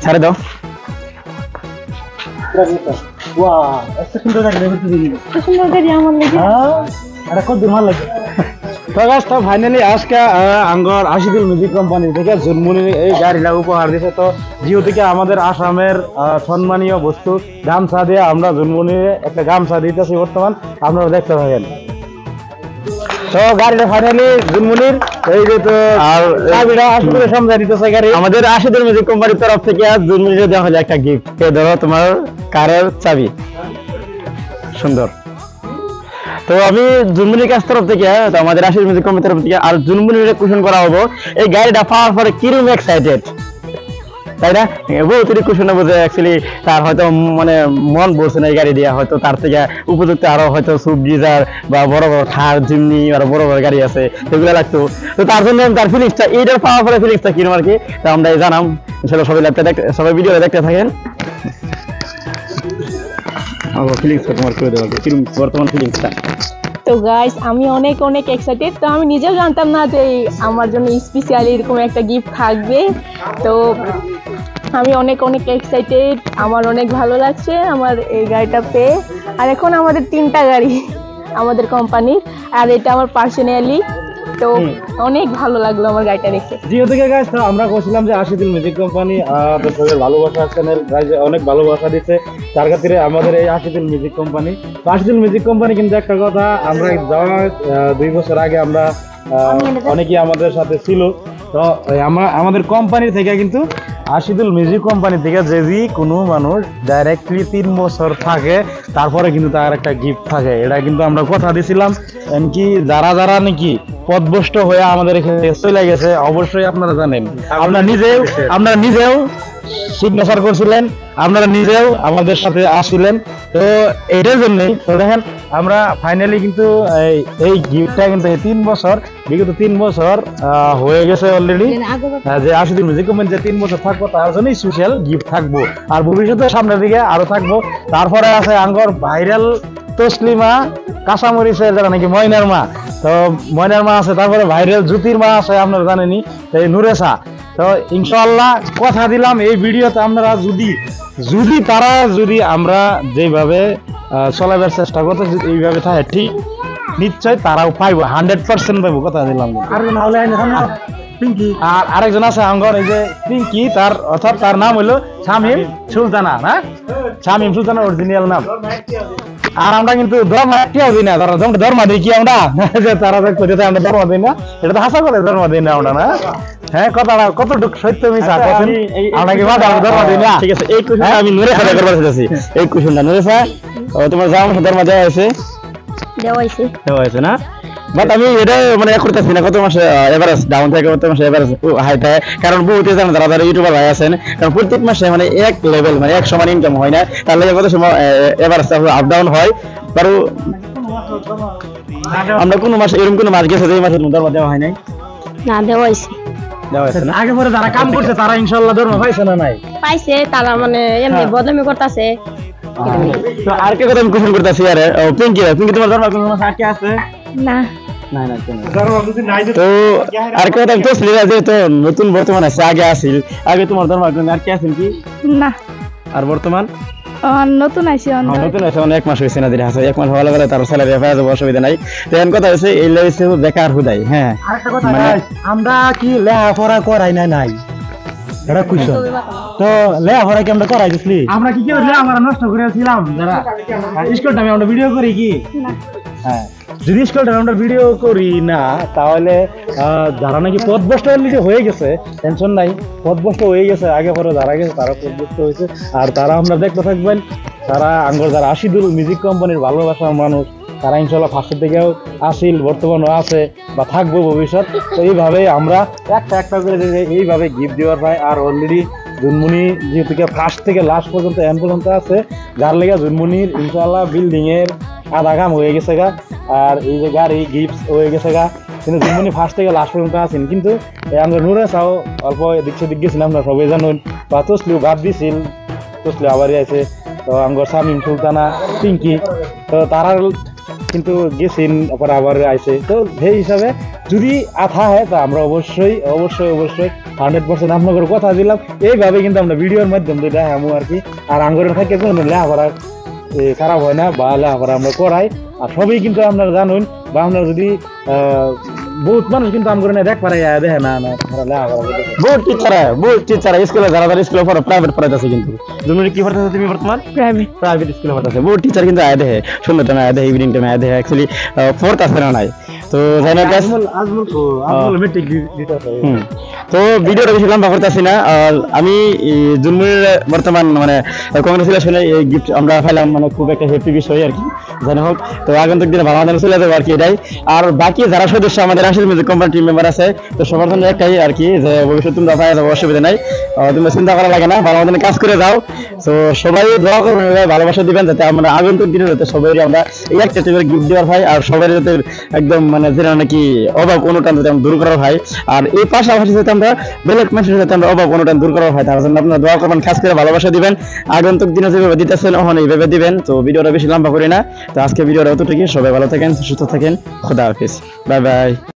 ছাড়ে দাও। ফাইনালি আজকে আঙ্গর আশিদুল মিউজিক কোম্পানি থেকে জুনমুনির এই গাড়িটা উপহার দিছে। তো জিও থেকে আমাদের আসামের সম্মানীয় বস্তু গামছা দিয়ে আমরা জুনমুনির একটা গামছা দিতেছি বর্তমান, আপনারা দেখতে থাকেন। তো গাড়িটা ফাইনালি জুনমুনির এই যে তো আর সমঝা দিতেছে গাড়ি আমাদের আশিদুল মিউজিক কোম্পানির তরফ থেকে জুনমুনির দেওয়া হলো একটা গিফট। ধরো তোমার কারের চাবি, সুন্দর। তো আমি জুনমুনির কাছ তরফ থেকে আমাদের আশিদুল মিউজিক কোম্পানির তরফ থেকে আর জুনমুনির কুশন করা হবো। এই গাড়িটা পাওয়ার পরে কিরকম এক্সাইটেড, তাই না? বহুত কুশন বোঝে অ্যাকচুয়ালি তার হয়তো মানে মন বলছে না এই গাড়ি দিয়া, হয়তো তার থেকে উপযুক্ত আরো হয়তো সুপ ডিজার বা বড় বড় থার জিমনি আরো বড় বড় গাড়ি আছে সেগুলো লাগতো। তো তার জন্য তার ফিলিংসটা এইটার পাওয়ার পরে ফিলিংসটা কিরকম আর কি তা আমরা জানাম। ইনশাআল্লাহ সবাই ভিডিও দেখতে থাকেন। বর্তমান ফিলিংসটা তো গাইস আমি অনেক অনেক এক্সাইটেড। তো আমি নিজেও জানতাম না যে আমার জন্য স্পেশালি এরকম একটা গিফট থাকবে। তো আমি অনেক অনেক এক্সাইটেড, আমার অনেক ভালো লাগছে আমার এই গাড়িটা পেয়ে। আর এখন আমাদের 3টা গাড়ি আমাদের কোম্পানির, আর এটা আমার পার্সোনালি। তো অনেক ভালো লাগলো আমার গাড়িটা দেখে। জিও থেকে গাইস আমরা বলছিলাম যে আশিদুল মিউজিক কোম্পানি আপনাদের ভালোবাসা চ্যানেল অনেক ভালোবাসা দিচ্ছে, তার খাতিরে আমাদের এই আশিদুল মিউজিক কোম্পানি। তো আশিদুল মিউজিক কোম্পানি কিন্তু একটা কথা, আমরা যাওয়া 2 বছর আগে আমরা অনেকেই আমাদের সাথে ছিল। তো আমাদের কোম্পানি থেকে কিন্তু আশিদুল মিউজিক কোম্পানি থেকে যদি কোনো মানুষ ডাইরেক্টলি 3 বছর থাকে তারপরে কিন্তু তার একটা গিফট থাকে। এটা কিন্তু আমরা কথা দিয়েছিলাম। এমনকি যারা যারা নাকি পদভ্রষ্ট হয়ে আমাদের এখানে চলে গেছে অবশ্যই আপনারা জানেন, আপনারা নিজেও সিগনেচার করছিলেন, আপনারা নিজেও আমাদের সাথে আসছিলেন। তো এটার জন্যই তো দেখেন আমরা ফাইনালি কিন্তু এই গিফটটা কিন্তু 3 বছর বিগত 3 বছর হয়ে গেছে অলরেডি, যে আশিদুল মিউজিক কোম্পানি যে 3 বছর থাকবো তার জন্যই স্পেশাল গিফট থাকবো। আর ভবিষ্যতে সামনের দিকে আরো থাকবো। তারপরে আছে আঙ্গর ভাইরাল তসলিমা কাঁচামরিচের যারা নাকি ময়নার মা, তো ময়নার মা আছে। তারপরে ভাইরাল জ্যোতির মা আছে, আপনারা জানেনই, এই নুরেসা। তো ইনশাআল্লাহ কথা দিলাম এই ভিডিওতে আপনারা যদি আমরা যেভাবে চলাবার চেষ্টা করতে এইভাবে থাকে ঠিক নিশ্চয় তারাও পাইবো, 100% পাইবো, কথা দিলাম। আর আরেকজন আছে আঙ্গর এই যে পিঙ্কি, তার অর্থাৎ তার নাম হলো শামিম সুলতানা, না শামিম সুলতানা অরিজিনাল নাম। আর আমরা কিন্তু ধর্ম দিই না, তারা ধর্ম দিই কি আমরা তারা আমরা ধর্ম দিই না, এটা তো হাসা করে ধর্ম দিই না আমরা, না? হ্যাঁ, কথাটা কতটুকু সত্য মিছা কথা আমরা কি ধর্ম দিই না? ঠিক আছে, এই কোশ্চেনটা আমি নুরে সাথে করবার চাইছি। এই কোশ্চেনটা নুরে স্যার তোমার যাওয়ার ধর্ম দেওয়া হয়েছে না? বাট আমি এটা মানে করতেছি না কত মাসে এভারেজ ডাউন থাকে, কত মাসে এভারেজ হাই থাকে। কারণ বহুত যারা যারা ইউটিউবার ভাই আছেন, কারণ প্রত্যেক মাসে মানে এক লেভেল মানে এক সমান ইনকাম হয় না, তার লাগে কত সময় এভারেজ আপ ডাউন হয়। কারণ আমরা কোনো মাসে এরকম কোনো মাস গেছে যে মাসে ধর্ম দেওয়া হয় নাই, না দেওয়া হয়েছে। আগে পরে যারা কাম করছে তারা ইনশাআল্লাহ ধর্ম পাইছে না? নাই পাইছে, তারা মানে এমনি বদনামি করতেছে। তো আর কে কথা আমি কোশ্চেন করতেছি, আরে পিঙ্কি তোমার ধর্ম কোনো মাস আটকে আছে? না। তো আর কথা তো যে তো নতুন বর্তমান আছে, আগে আসিল, আগে তোমার ধর্ম আর কে আছেন কি? না। আর বর্তমান নতুন আইছে, নতুন আছে, 1 মাস হয়েছে না, দিলে 1 মাস হওয়ার পরে তার স্যালারি পাওয়া যাবে, অসুবিধা নাই। তো এখন কথা হচ্ছে এই লাগছে বেকার হুদাই। হ্যাঁ, আরেকটা কথা, আমরা কি লেখাপড়া করাই নাই এটা কুইছো? তো লেখাপড়া কি আমরা করাই দিছি? আমরা কি কেউ লেখাপড়া নষ্ট করেছিলাম? যারা স্কুল টাইমে আমরা ভিডিও করি কি না? হ্যাঁ, যদি স্কুল টাইমে আমরা ভিডিও করি না তাহলে যারা নাকি পদভ্রষ্ট অলরেডি হয়ে গেছে টেনশন নাই, পদভ্রষ্ট হয়ে গেছে আগে পরে যারা গেছে তারা পদভ্রষ্ট হয়েছে। আর তারা আমরা দেখতে থাকবেন, তারা আঙ্গর যারা আশিদুল মিউজিক কোম্পানির ভালোবাসার মানুষ, তারা ইনশাল্লাহ ফার্স্টের দিকেও আসিল, বর্তমানও আছে বা থাকবো ভবিষ্যৎ। তো এইভাবে আমরা একটা করে এইভাবে গিফট দেওয়ার পাই। আর অলরেডি জুনমুনি যেহেতু ফার্স্ট থেকে লাস্ট পর্যন্ত এন্ড পর্যন্ত আছে, যার লেগে জুনমুনির ইনশাল্লাহ বিল্ডিং এর আধা কাম হয়ে গেছে গা, আর এই যে গাড়ি গিফট হয়ে গেছে গা। কিন্তু জুনমুনি ফার্স্ট থেকে লাস্ট পর্যন্ত আছেন। কিন্তু আমরা নুরে চাও অল্প দিক সেদিক গেছিলাম, আমরা সবাই জানুন, বা তসলিও বাদ দিছিল, তসলিও আবারই আছে। তো আমার শামিম সুলতানা পিঙ্কি, তো তারা কিন্তু গেছেন আবার আইছে। তো সেই হিসাবে যদি আথা হয় তা আমরা অবশ্যই 100% আপনাদের কথা দিলাম এইভাবে কিন্তু আমরা ভিডিওর মাধ্যমে যেটা আমু আর কি আর আঙ্গুরের থাকে কোনো লেখাপড়া খারাপ হয় না বা লেখাপড়া আমরা করাই আর সবই কিন্তু আপনারা জানুন বা আপনারা যদি বহুত মানুষ কিন্তু আম করে দেখ পারে দেখে না না বহুত টিচার স্কুলে যারা স্কুলে পড়ে প্রাইভেট পড়াইতেছে কিন্তু তুমি কি পড়তেছো তুমি বর্তমান প্রাইভেট স্কুলে পড়তেছে বহুত টিচার কিন্তু আয় দেখে সুন্দর টাইমে আয় দেখে ইভিনিং টাইমে আয় দেখে অ্যাকচুয়ালি ফোর্থ আছে না নাই তো জানি না আজমল মেট্রিক দিতেছে তো ভিডিওটা বেশি লম্বা করতেছি না আর আমি জুনমুনির বর্তমান মানে কংগ্রেচুলেশন এই গিফট আমরা পাইলাম মানে খুব একটা হ্যাপি বিষয় আর কি জানি হোক তো আগন্তুক দিনে ভালো আমাদের চলে যাবে আর কি এটাই আর বাকি যারা সদস্য আমাদের Rashid music company team member আছে তো সবার জন্য একটাই আর কি যে ভবিষ্যৎ তোমরা পাই যাবে অসুবিধা নাই তোমরা চিন্তা করা লাগে না ভালো আমাদের কাজ করে যাও তো সবাই দোয়া করবেন ভালোবাসা দিবেন যাতে আমরা আগন্তুক দিনে যাতে সবাই আমরা এই একটা গিফট দেওয়ার হয় আর সবাই যাতে একদম মানে যেটা নাকি অভাব অনুটান যাতে আমরা দূর করা হয় আর এই পাশাপাশি যাতে আমরা বেলেগ মানুষের যাতে আমরা অভাব অনুটান দূর করা হয় তার জন্য আপনারা দোয়া করবেন খাস করে ভালোবাসা দিবেন আগন্তুক দিনে যেভাবে দিতেছেন ওখানে এইভাবে দিবেন তো ভিডিওটা বেশি লম্বা করি না তো আজকে ভিডিওটা অতটুকু সবাই ভালো থাকেন সুস্থ থাকেন খোদা হাফেজ বাই বাই